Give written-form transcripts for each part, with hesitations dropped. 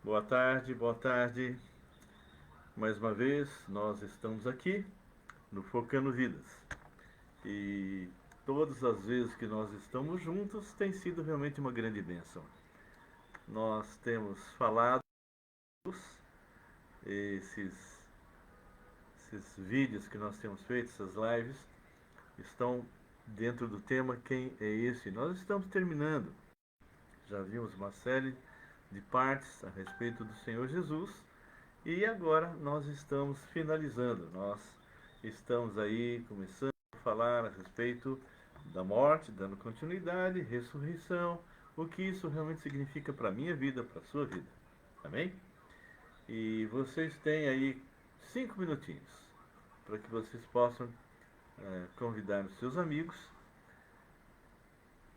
Boa tarde, boa tarde. Mais uma vez, nós estamos aqui no Focando Vidas. E todas as vezes que nós estamos juntos tem sido realmente uma grande bênção. Nós temos falado, esses, esses vídeos que nós temos feito, essas lives, estão dentro do tema Quem é Esse? Nós estamos terminando. Já vimos uma série de partes a respeito do Senhor Jesus. E agora nós estamos finalizando, nós estamos aí começando a falar a respeito da morte, dando continuidade, ressurreição, o que isso realmente significa para a minha vida, para a sua vida. Amém? E vocês têm aí 5 minutinhos para que vocês possam convidar os seus amigos,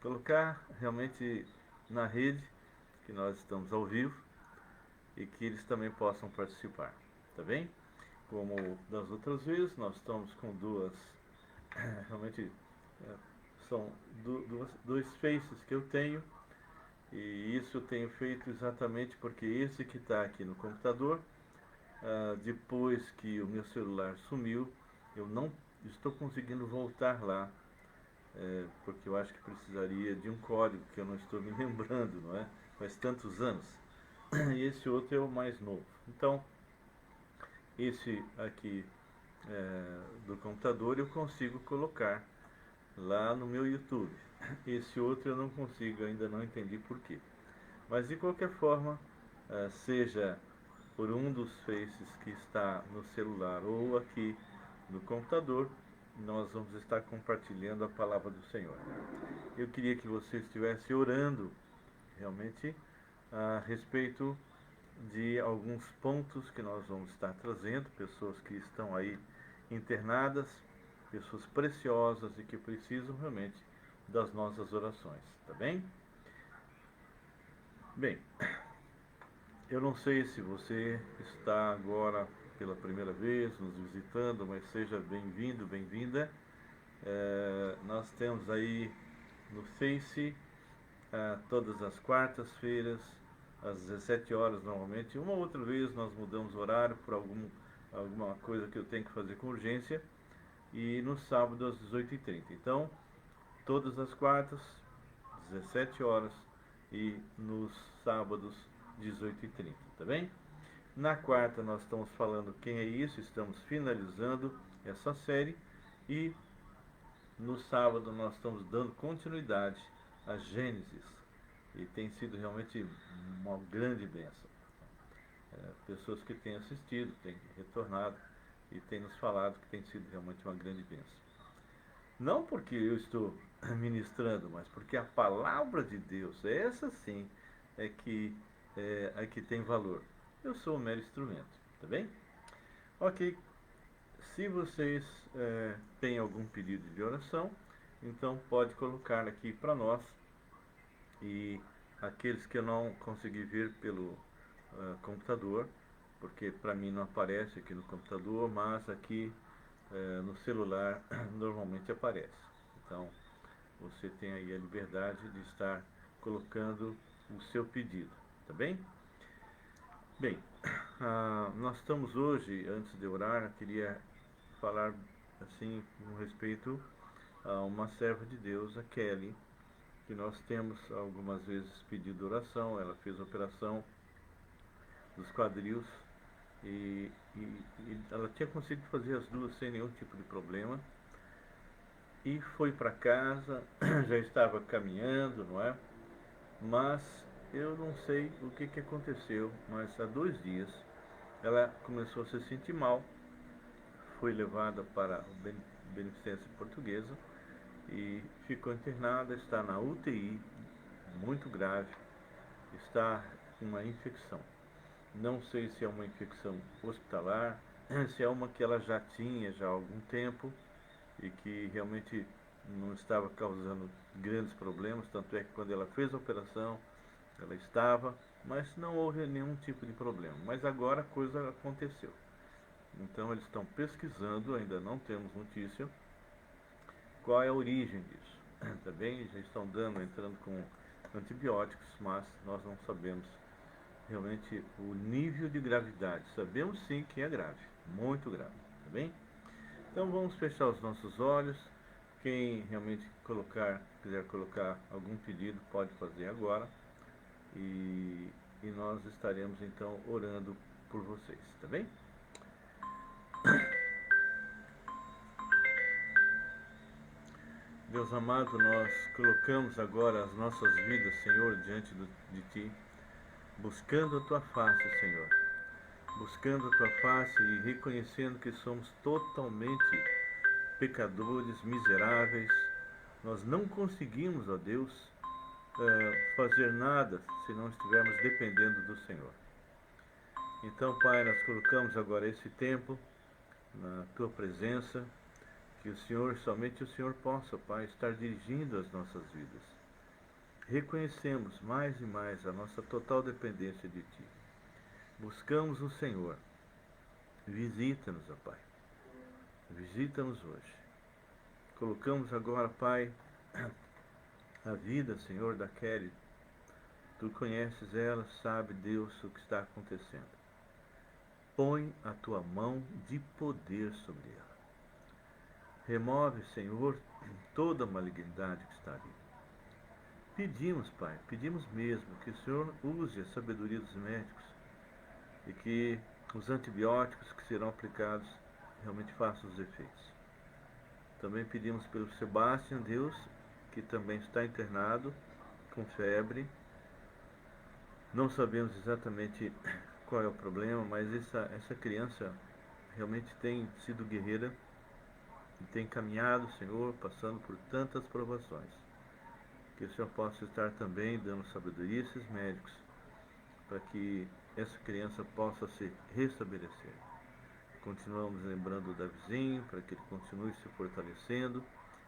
colocar realmente na rede que nós estamos ao vivo e que eles também possam participar. Tá bem? Como das outras vezes, nós estamos com realmente são dois faces que eu tenho, e isso eu tenho feito exatamente porque esse que está aqui no computador, depois que o meu celular sumiu, eu não estou conseguindo voltar lá, porque eu acho que precisaria de um código que eu não estou me lembrando, não é? Faz tantos anos. E esse outro é o mais novo. Então, esse aqui do computador eu consigo colocar lá no meu YouTube. Esse outro eu não consigo, ainda não entendi porquê. Mas de qualquer forma, seja por um dos faces que está no celular ou aqui no computador, nós vamos estar compartilhando a palavra do Senhor. Eu queria que você estivesse orando realmente a respeito de alguns pontos que nós vamos estar trazendo, pessoas que estão aí internadas, pessoas preciosas e que precisam realmente das nossas orações, tá bem? Bem, eu não sei se você está agora pela primeira vez nos visitando, mas seja bem-vindo, bem-vinda. Nós temos aí no Face, todas as quartas-feiras, às 17 horas normalmente. Uma outra vez nós mudamos o horário por alguma coisa que eu tenho que fazer com urgência. E no sábado às 18h30. Então, todas as quartas, 17 horas, e nos sábados, 18h30, tá bem? Na quarta nós estamos falando Quem é Isso, estamos finalizando essa série, e no sábado nós estamos dando continuidade a Gênesis, e tem sido realmente uma grande bênção. Pessoas que têm assistido, têm retornado e têm nos falado que tem sido realmente uma grande bênção. Não porque eu estou ministrando, mas porque a palavra de Deus, essa sim, é que tem valor. Eu sou um mero instrumento, tá bem? Ok, se vocês têm algum pedido de oração, então pode colocar aqui para nós, e aqueles que eu não consegui ver pelo computador, porque para mim não aparece aqui no computador, mas aqui no celular normalmente aparece. Então, você tem aí a liberdade de estar colocando o seu pedido, tá bem? Bem, nós estamos hoje, antes de orar, queria falar assim com respeito a uma serva de Deus, a Kelly, que nós temos algumas vezes pedido oração. Ela fez a operação dos quadris e ela tinha conseguido fazer as duas sem nenhum tipo de problema, e foi para casa, já estava caminhando, não é? Mas eu não sei o que aconteceu, mas há 2 dias ela começou a se sentir mal, foi levada para a Beneficência Portuguesa e ficou internada, está na UTI, muito grave, está com uma infecção. Não sei se é uma infecção hospitalar, se é uma que ela já tinha já há algum tempo e que realmente não estava causando grandes problemas, tanto é que quando ela fez a operação, ela estava, mas não houve nenhum tipo de problema. Mas agora a coisa aconteceu. Então eles estão pesquisando, ainda não temos notícia, qual é a origem disso. Também já estão entrando com antibióticos, mas nós não sabemos realmente o nível de gravidade. Sabemos sim que é grave, muito grave, tá bem? Então vamos fechar os nossos olhos. Quem realmente quiser colocar algum pedido, pode fazer agora. E nós estaremos então orando por vocês, tá bem? Deus amado, nós colocamos agora as nossas vidas, Senhor, diante de Ti, buscando a Tua face, Senhor. Buscando a Tua face e reconhecendo que somos totalmente pecadores, miseráveis. Nós não conseguimos, ó Deus, fazer nada se não estivermos dependendo do Senhor. Então, Pai, nós colocamos agora esse tempo na Tua presença, que o Senhor, somente o Senhor possa, Pai, estar dirigindo as nossas vidas. Reconhecemos mais e mais a nossa total dependência de Ti. Buscamos o Senhor. Visita-nos, ó Pai. Visita-nos hoje. Colocamos agora, Pai, a vida, Senhor, da Kelly. Tu conheces ela, sabe, Deus, o que está acontecendo. Põe a Tua mão de poder sobre ela. Remove, Senhor, toda a malignidade que está ali. Pedimos, Pai, pedimos mesmo que o Senhor use a sabedoria dos médicos e que os antibióticos que serão aplicados realmente façam os efeitos. Também pedimos pelo Sebastião, Deus, que também está internado com febre. Não sabemos exatamente qual é o problema, mas essa criança realmente tem sido guerreira e tem caminhado, Senhor, passando por tantas provações. Que o Senhor possa estar também dando sabedoria a esses médicos, para que essa criança possa se restabelecer. Continuamos lembrando da vizinho, para que ele continue se fortalecendo,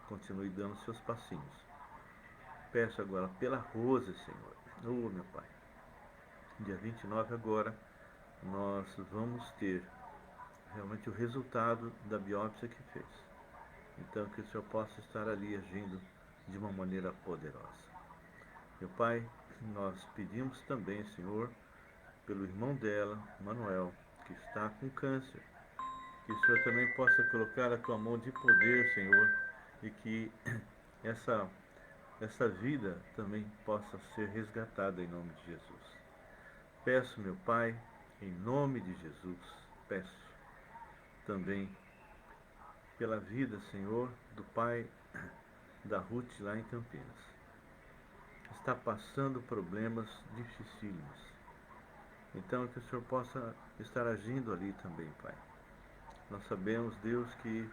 continue dando seus passinhos. Peço agora pela Rose, Senhor. Oh, meu Pai. Dia 29 agora, nós vamos ter realmente o resultado da biópsia que fez. Então, que o Senhor possa estar ali agindo de uma maneira poderosa. Meu Pai, nós pedimos também, Senhor, pelo irmão dela, Manuel, que está com câncer, que o Senhor também possa colocar a Tua mão de poder, Senhor, e que essa vida também possa ser resgatada em nome de Jesus. Peço, meu Pai, em nome de Jesus, peço também pela vida, Senhor, do pai da Ruth lá em Campinas. Está passando problemas dificílimos. Então, que o Senhor possa estar agindo ali também, Pai. Nós sabemos, Deus, que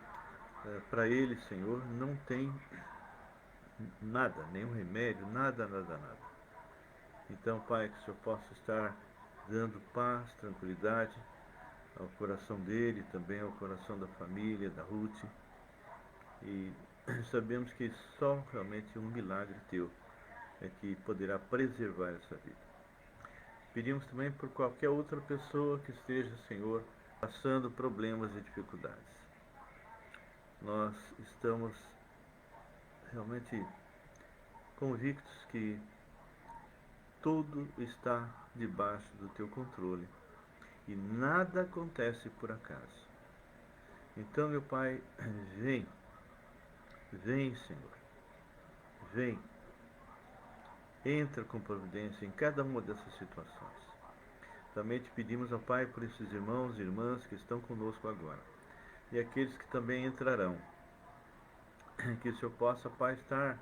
para ele, Senhor, não tem nada, nenhum remédio, nada. Então, Pai, que o Senhor possa estar dando paz, tranquilidade ao coração dele, também ao coração da família, da Ruth. E sabemos que só realmente um milagre Teu é que poderá preservar essa vida. Pedimos também por qualquer outra pessoa que esteja, Senhor, passando problemas e dificuldades. Nós estamos realmente convictos que tudo está debaixo do Teu controle e nada acontece por acaso. Então, meu Pai, vem, Senhor, vem, entra com providência em cada uma dessas situações. Também te pedimos, ó Pai, por esses irmãos e irmãs que estão conosco agora e aqueles que também entrarão, que o Senhor possa, Pai, estar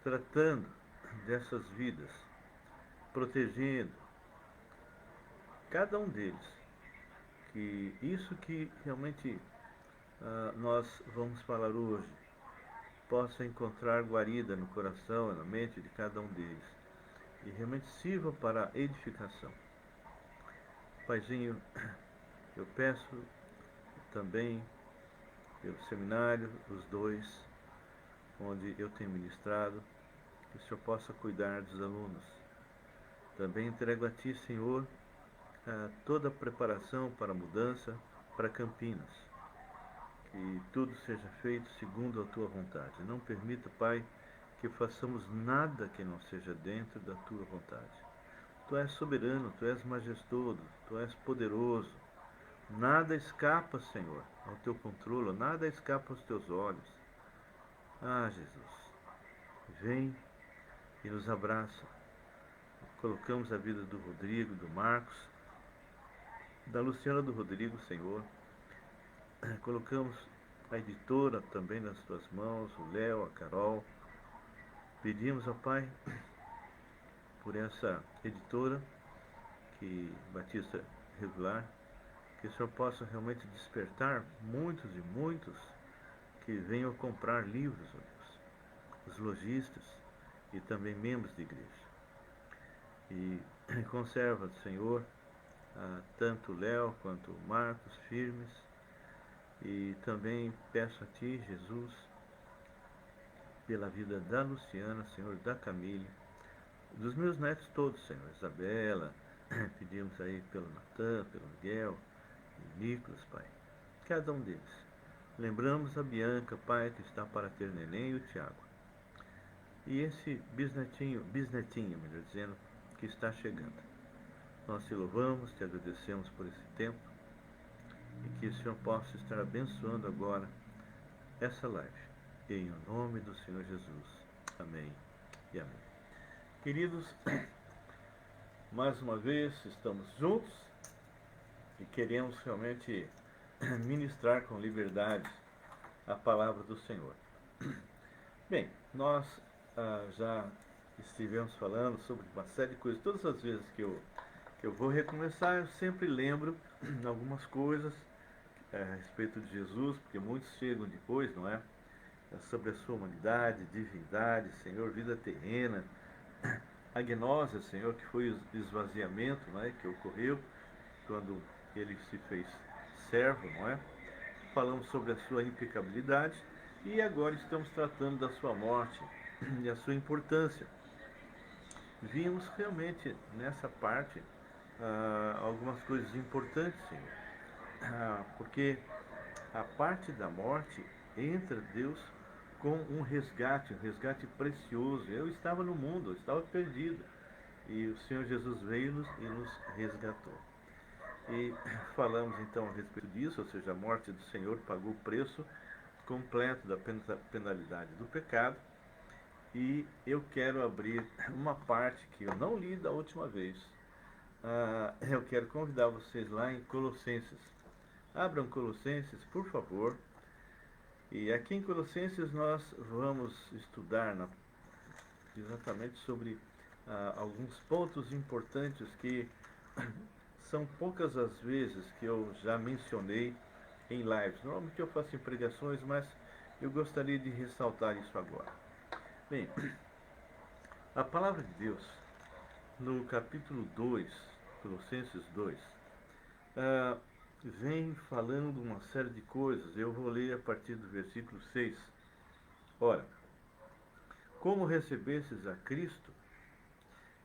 tratando dessas vidas, protegendo cada um deles, que isso que realmente nós vamos falar hoje possa encontrar guarida no coração e na mente de cada um deles e realmente sirva para a edificação. Paizinho, eu peço também pelo seminário, os dois, onde eu tenho ministrado, que o Senhor possa cuidar dos alunos. Também entrego a Ti, Senhor, toda a preparação para a mudança para Campinas. Que tudo seja feito segundo a Tua vontade. Não permita, Pai, que façamos nada que não seja dentro da Tua vontade. Tu és soberano, Tu és majestoso, Tu és poderoso. Nada escapa, Senhor, ao Teu controle, nada escapa aos Teus olhos. Ah, Jesus, vem e nos abraça. Colocamos a vida do Rodrigo, do Marcos, da Luciana, do Rodrigo, Senhor. Colocamos a editora também nas Tuas mãos, o Léo, a Carol. Pedimos ao Pai por essa editora, que Batista Regular, que o Senhor possa realmente despertar muitos e muitos que venham comprar livros, ó Deus, os lojistas e também membros de igreja. E conserva, Senhor, tanto o Léo quanto o Marcos firmes, e também peço a Ti, Jesus, pela vida da Luciana, Senhor, da Camille, dos meus netos todos, Senhor, Isabela, pedimos aí pelo Natan, pelo Miguel, Nicolas, Pai, cada um deles. Lembramos a Bianca, Pai, que está para ter neném, e o Tiago. E esse bisnetinho, melhor dizendo, que está chegando. Nós te louvamos, te agradecemos por esse tempo, e que o Senhor possa estar abençoando agora essa live. Em nome do Senhor Jesus. Amém e amém. Queridos, mais uma vez estamos juntos e queremos realmente ministrar com liberdade a palavra do Senhor. Bem, nós já estivemos falando sobre uma série de coisas. Todas as vezes que eu vou recomeçar, eu sempre lembro algumas coisas a respeito de Jesus, porque muitos chegam depois, não é? Sobre a sua humanidade, divindade, Senhor, vida terrena, a gnose, Senhor, que foi o esvaziamento, não é? Que ocorreu quando ele se fez servo, não é? Falamos sobre a sua impecabilidade e agora estamos tratando da sua morte e a sua importância. Vimos realmente nessa parte algumas coisas importantes, Senhor, porque a parte da morte entra Deus com um resgate precioso. Eu estava no mundo, eu estava perdido, e o Senhor Jesus veio e nos resgatou. E falamos então a respeito disso, ou seja, a morte do Senhor pagou o preço completo da penalidade do pecado. E eu quero abrir uma parte que eu não li da última vez. Eu quero convidar vocês lá em Colossenses. Abram Colossenses, por favor. E aqui em Colossenses nós vamos estudar exatamente sobre alguns pontos importantes que são poucas as vezes que eu já mencionei em lives. Normalmente eu faço em pregações, mas eu gostaria de ressaltar isso agora. Bem, a palavra de Deus, no capítulo 2, Colossenses 2, vem falando uma série de coisas. Eu vou ler a partir do versículo 6. Ora, como recebestes a Cristo,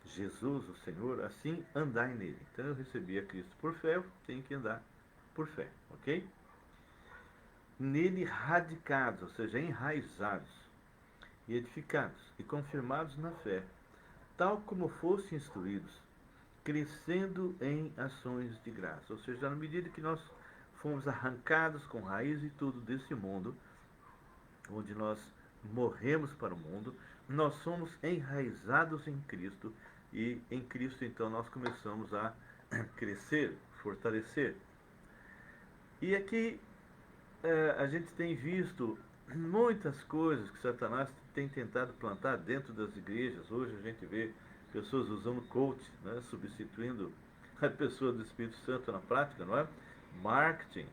Jesus, o Senhor, assim andai nele. Então eu recebi a Cristo por fé, eu tenho que andar por fé, ok? Nele radicados, ou seja, enraizados, e edificados, e confirmados na fé, tal como fossem instruídos, crescendo em ações de graça. Ou seja, na medida que nós fomos arrancados com raiz e tudo desse mundo, onde nós morremos para o mundo, nós somos enraizados em Cristo, e em Cristo então nós começamos a crescer, fortalecer. E aqui a gente tem visto muitas coisas que Satanás tem tentado plantar dentro das igrejas. Hoje a gente vê pessoas usando coach, né, substituindo a pessoa do Espírito Santo na prática, não é? Marketing,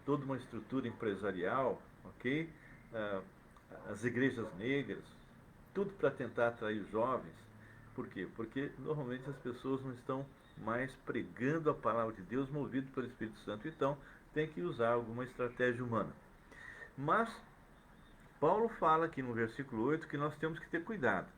toda uma estrutura empresarial, ok? As igrejas negras, tudo para tentar atrair os jovens. Por quê? Porque normalmente as pessoas não estão mais pregando a palavra de Deus movido pelo Espírito Santo, então tem que usar alguma estratégia humana. Mas Paulo fala aqui no versículo 8 que nós temos que ter cuidado.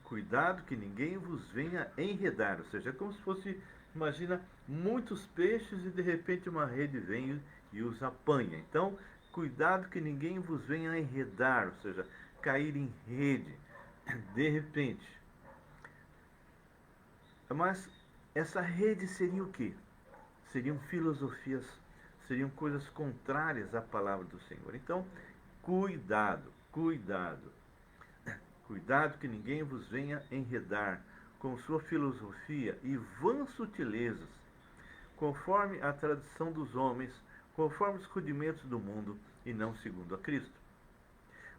Cuidado que ninguém vos venha enredar. Ou seja, é como se fosse, imagina, muitos peixes e de repente uma rede vem e os apanha. Então, cuidado que ninguém vos venha enredar, ou seja, cair em rede. De repente, Mas essa rede seria o quê? Seriam filosofias, seriam coisas contrárias à palavra do Senhor. Então, cuidado, cuidado, cuidado que ninguém vos venha enredar com sua filosofia e vãs sutilezas, conforme a tradição dos homens, conforme os rudimentos do mundo, e não segundo a Cristo.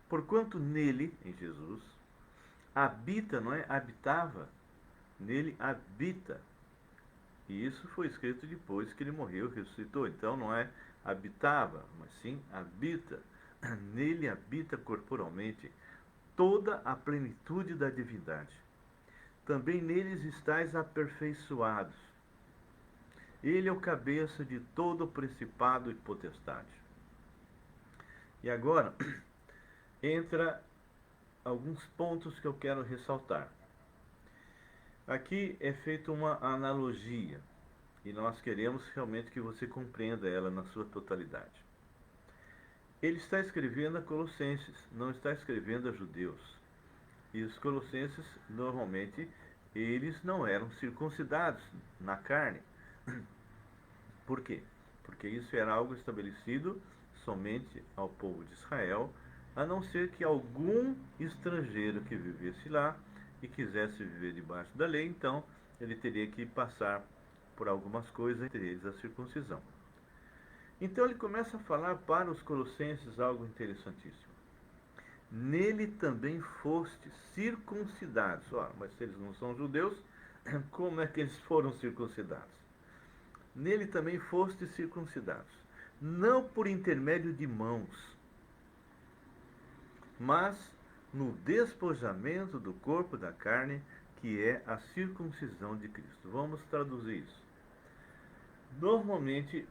Porquanto nele, em Jesus, habita, não é? Habitava, nele habita. E isso foi escrito depois que ele morreu e ressuscitou. Então não é habitava, mas sim habita. Nele habita corporalmente toda a plenitude da divindade. Também neles estáis aperfeiçoados. Ele é o cabeça de todo o principado e potestade. E agora entra alguns pontos que eu quero ressaltar. Aqui é feita uma analogia e nós queremos realmente que você compreenda ela na sua totalidade. Ele está escrevendo a Colossenses, não está escrevendo a judeus. E os colossenses, normalmente, eles não eram circuncidados na carne. Por quê? Porque isso era algo estabelecido somente ao povo de Israel, a não ser que algum estrangeiro que vivesse lá e quisesse viver debaixo da lei, então ele teria que passar por algumas coisas, entre eles a circuncisão. Então ele começa a falar para os colossenses algo interessantíssimo. Nele também fostes circuncidados. Ora, mas se eles não são judeus, como é que eles foram circuncidados? Nele também fostes circuncidados, não por intermédio de mãos, mas no despojamento do corpo da carne, que é a circuncisão de Cristo. Vamos traduzir isso. Normalmente,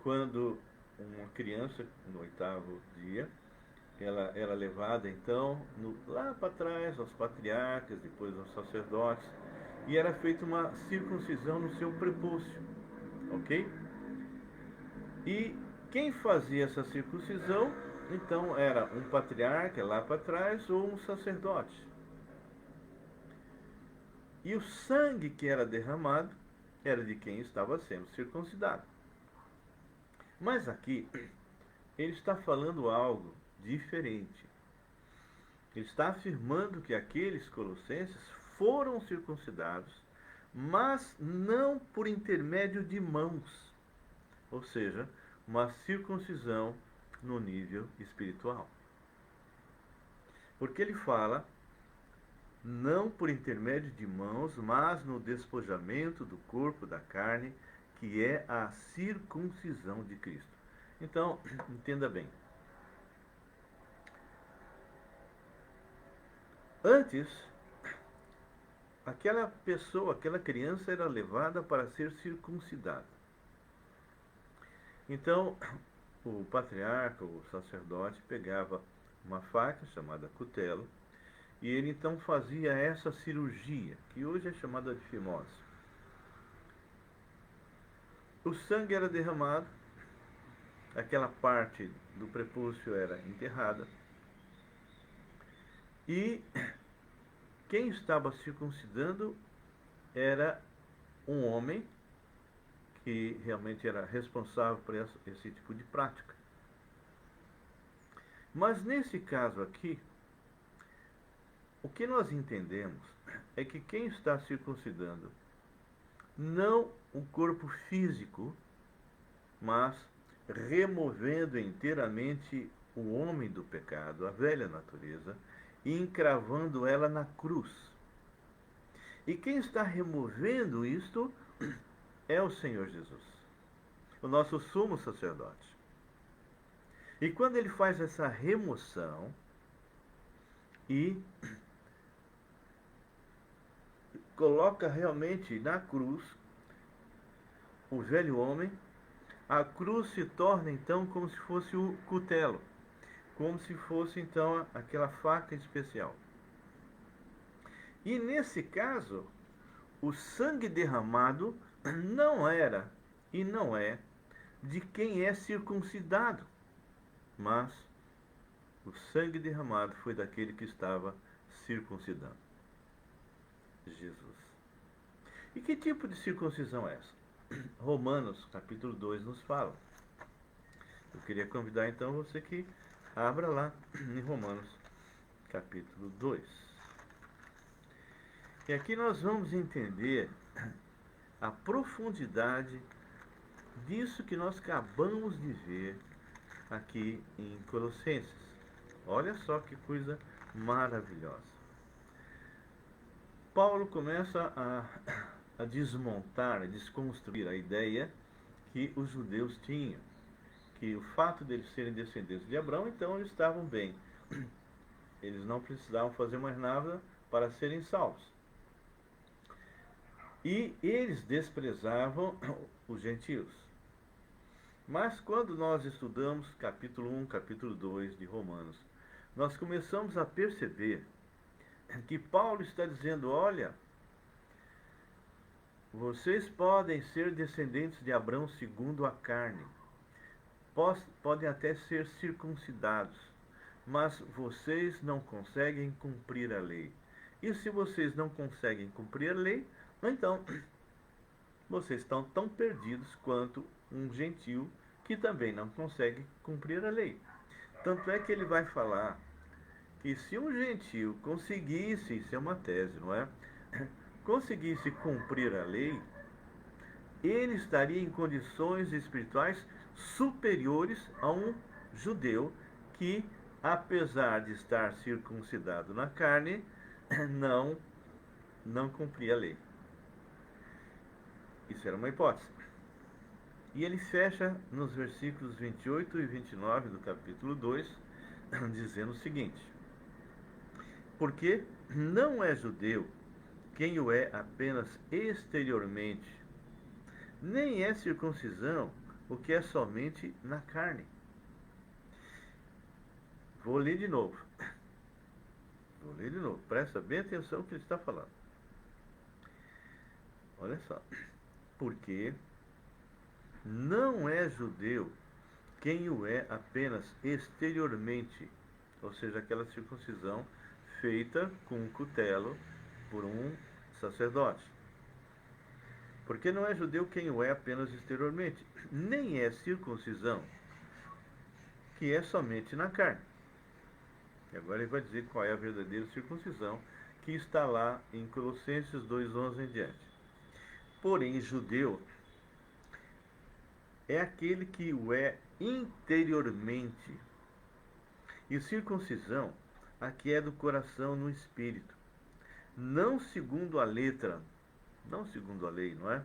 quando uma criança, no 8º dia, ela era levada então lá para trás aos patriarcas, depois aos sacerdotes, e era feita uma circuncisão no seu prepúcio, ok? E quem fazia essa circuncisão, então, era um patriarca lá para trás ou um sacerdote. E o sangue que era derramado era de quem estava sendo circuncidado. Mas aqui, ele está falando algo diferente. Ele está afirmando que aqueles colossenses foram circuncidados, mas não por intermédio de mãos, ou seja, uma circuncisão no nível espiritual. Porque ele fala, não por intermédio de mãos, mas no despojamento do corpo da carne, que é a circuncisão de Cristo. Então, entenda bem. Antes, aquela pessoa, aquela criança era levada para ser circuncidada. Então, o patriarca, o sacerdote, pegava uma faca chamada cutelo, e ele então fazia essa cirurgia, que hoje é chamada de fimose. O sangue era derramado, aquela parte do prepúcio era enterrada, e quem estava circuncidando era um homem que realmente era responsável por esse tipo de prática. Mas nesse caso aqui, o que nós entendemos é que quem está circuncidando não o corpo físico, mas removendo inteiramente o homem do pecado, a velha natureza, e encravando ela na cruz. E quem está removendo isto é o Senhor Jesus, o nosso sumo sacerdote. E quando ele faz essa remoção e coloca realmente na cruz o velho homem, a cruz se torna então como se fosse o cutelo, como se fosse então aquela faca especial. E nesse caso, o sangue derramado não era e não é de quem é circuncidado, mas o sangue derramado foi daquele que estava circuncidando, Jesus. E que tipo de circuncisão é essa? Romanos, capítulo 2, nos fala. Eu queria convidar então você que abra lá em Romanos, capítulo 2. E aqui nós vamos entender a profundidade disso que nós acabamos de ver aqui em Colossenses. Olha só que coisa maravilhosa. Paulo começa a desmontar, a desconstruir a ideia que os judeus tinham, que o fato deles serem descendentes de Abraão, então eles estavam bem. Eles não precisavam fazer mais nada para serem salvos. E eles desprezavam os gentios. Mas quando nós estudamos capítulo 1, capítulo 2 de Romanos, nós começamos a perceber que Paulo está dizendo, olha, vocês podem ser descendentes de Abraão segundo a carne, podem até ser circuncidados, mas vocês não conseguem cumprir a lei. E se vocês não conseguem cumprir a lei, então vocês estão tão perdidos quanto um gentio que também não consegue cumprir a lei. Tanto é que ele vai falar que se um gentio conseguisse, isso é uma tese, não é? Conseguisse cumprir a lei, ele estaria em condições espirituais superiores a um judeu que, apesar de estar circuncidado na carne, não cumpria a lei. Isso era uma hipótese. E ele fecha nos versículos 28 e 29 do capítulo 2, dizendo o seguinte: porque não é judeu quem o é apenas exteriormente, nem é circuncisão o que é somente na carne. Vou ler de novo. Presta bem atenção no que ele está falando. Olha só. Porque não é judeu quem o é apenas exteriormente, ou seja, aquela circuncisão feita com um cutelo por um sacerdote. Porque não é judeu quem o é apenas exteriormente, nem é circuncisão, que é somente na carne. E agora ele vai dizer qual é a verdadeira circuncisão, que está lá em Colossenses 2:11 em diante. Porém, judeu é aquele que o é interiormente, e circuncisão a que é do coração no espírito, não segundo a letra, não segundo a lei, não é?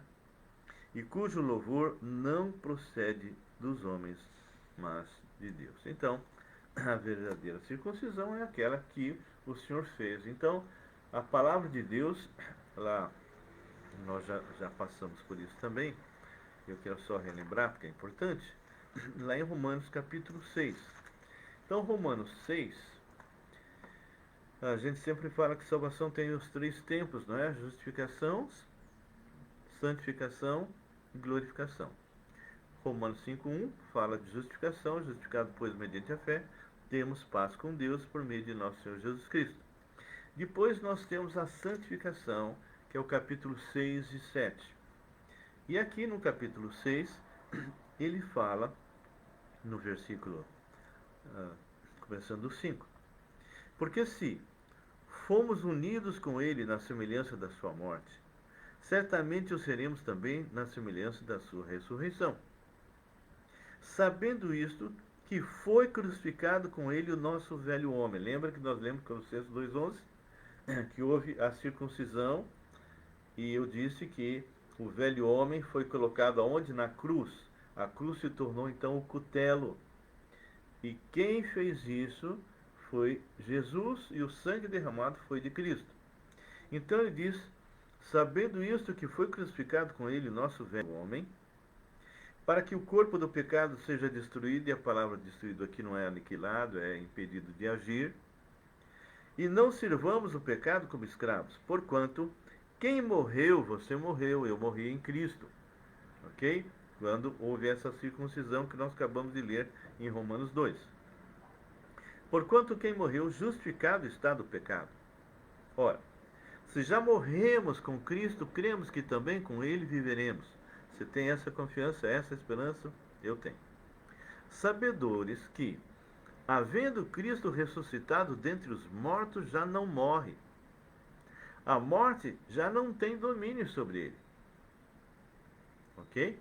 E cujo louvor não procede dos homens, mas de Deus. Então, a verdadeira circuncisão é aquela que o Senhor fez. Então, a palavra de Deus, lá, nós já passamos por isso também, eu quero só relembrar, porque é importante, lá em Romanos capítulo 6. Então, Romanos 6, a gente sempre fala que salvação tem os 3 tempos, não é? Justificação, santificação e glorificação. Romanos 5:1 fala de justificação, justificado pois mediante a fé, temos paz com Deus por meio de nosso Senhor Jesus Cristo. Depois nós temos a santificação, que é o capítulo 6 e 7. E aqui no capítulo 6, ele fala, no versículo, começando do 5, porque se fomos unidos com ele na semelhança da sua morte, certamente o seremos também na semelhança da sua ressurreição. Sabendo isto, que foi crucificado com ele o nosso velho homem. Lembra que nós lemos Colossenses 2:11? Que houve a circuncisão, e eu disse que o velho homem foi colocado aonde? Na cruz. A cruz se tornou então o cutelo. E quem fez isso foi Jesus, e o sangue derramado foi de Cristo. Então ele diz, sabendo isto, que foi crucificado com ele o nosso velho homem, para que o corpo do pecado seja destruído, e a palavra destruído aqui não é aniquilado, é impedido de agir, e não sirvamos o pecado como escravos, porquanto quem morreu, você morreu, eu morri em Cristo. Ok? Quando houve essa circuncisão que nós acabamos de ler em Romanos 2. Porquanto quem morreu, justificado está do pecado. Ora, Se já morremos com Cristo, cremos que também com Ele viveremos. Você tem essa confiança, essa esperança? Eu tenho. Sabedores que, havendo Cristo ressuscitado dentre os mortos, já não morre. A morte já não tem domínio sobre ele. Ok?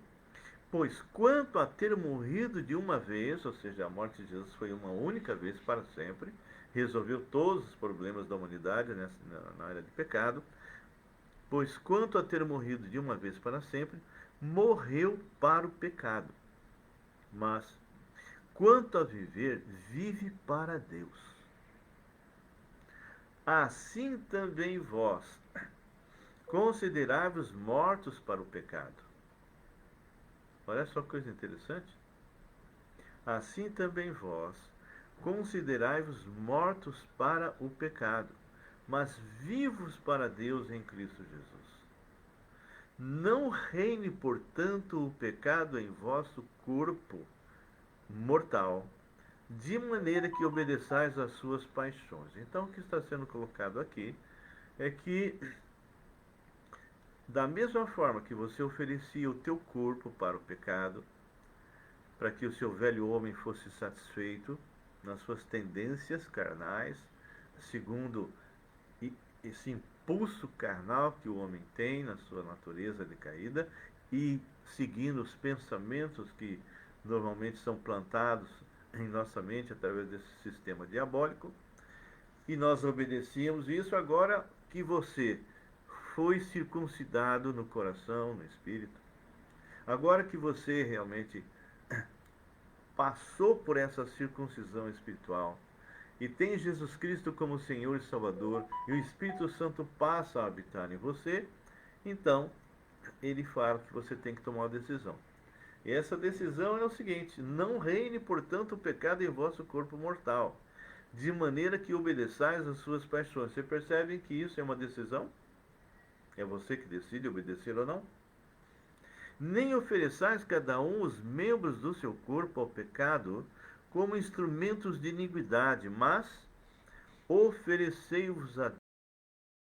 Pois quanto a ter morrido de uma vez, ou seja, a morte de Jesus foi uma única vez para sempre, resolveu todos os problemas da humanidade na área de pecado, pois quanto a ter morrido de uma vez para sempre, morreu para o pecado. Mas quanto a viver, vive para Deus. Assim também vós, considerai-vos mortos para o pecado. Olha só que coisa interessante. Assim também vós, considerai-vos mortos para o pecado, mas vivos para Deus em Cristo Jesus. Não reine, portanto, o pecado em vosso corpo mortal, de maneira que obedeçais às suas paixões. Então, o que está sendo colocado aqui é que, da mesma forma que você oferecia o teu corpo para o pecado, para que o seu velho homem fosse satisfeito nas suas tendências carnais, segundo esse impulso carnal que o homem tem na sua natureza decaída, e seguindo os pensamentos que normalmente são plantados em nossa mente através desse sistema diabólico, e nós obedecíamos isso. Agora que você foi circuncidado no coração, no espírito, agora que você realmente passou por essa circuncisão espiritual e tem Jesus Cristo como Senhor e Salvador, e o Espírito Santo passa a habitar em você, então ele fala que você tem que tomar uma decisão. E essa decisão é o seguinte: não reine, portanto, o pecado em vosso corpo mortal, de maneira que obedeçais às suas paixões. Você percebe que isso é uma decisão? É você que decide obedecer ou não? Nem ofereçais cada um os membros do seu corpo ao pecado como instrumentos de iniquidade, mas oferecei-vos a